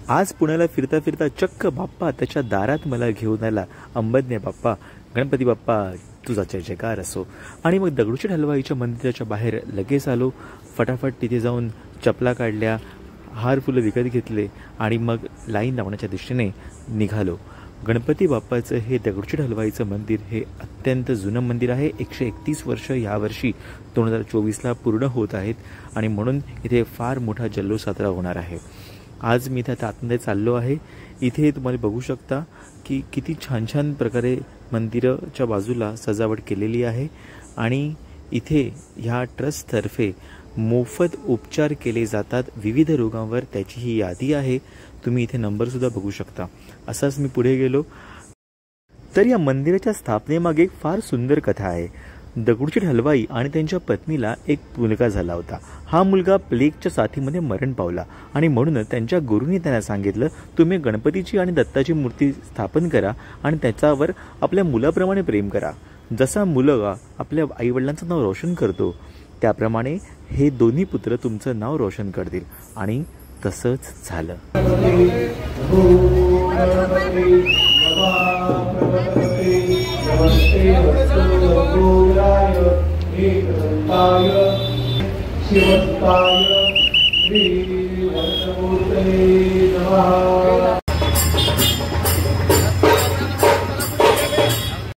आज पुण्याला फिरता फिरता चक्क बाप्पा त्याच्या दारात मला घेऊन आला। अंबज्ञ बाप्पा, गणपती बाप्पा तुझा जय जयकार असो। आणि मग दगडूशेठ हलवाईच्या मंदिराच्या बाहेर लगेच आलो। फटाफट तिथे जाऊन चपला काढल्या, हार फुलं विकत घेतले आणि मग लाईन लावण्याच्या दिशेने निघालो। गणपती बाप्पाचं हे दगडूशेठ हलवाईचं मंदिर हे अत्यंत जुनं मंदिर आहे। 131 वर्ष यावर्षी 2024ला पूर्ण होत आहेत आणि म्हणून इथे फार मोठा जल्लोष साजरा होणार आहे। आज मी इथे आतमध्ये चाललो आहे। इथे तुम्हाला बघू शकता की किती छान छान प्रकारे मंदिराच्या बाजूला सजावट केलेली आहे आणि इथे ह्या ट्रस्टतर्फे मोफत उपचार केले जातात विविध रोगांवर, त्याची ही यादी आहे। तुम्ही इथे नंबर सुद्धा बघू शकता। असाच मी पुढे गेलो तर या मंदिराच्या स्थापनेमागे एक फार सुंदर कथा आहे। दगडूशेठ हलवाई आणि त्यांच्या पत्नीला एक मुलगा झाला होता। हा मुलगा प्लेगच्या साथीमध्ये मरण पावला आणि म्हणून त्यांच्या गुरूंनी त्यांना सांगितलं, तुम्ही गणपतीची आणि दत्ताची मूर्ती स्थापन करा आणि त्याच्यावर आपल्या मुलाप्रमाणे प्रेम करा। जसा मुलगा आपल्या आईवडिलांचं नाव रोशन करतो त्याप्रमाणे हे दोन्ही पुत्र तुमचं नाव रोशन करतील आणि तसंच झालं। शिवस्ताय श्री वरदमूर्तये नमः।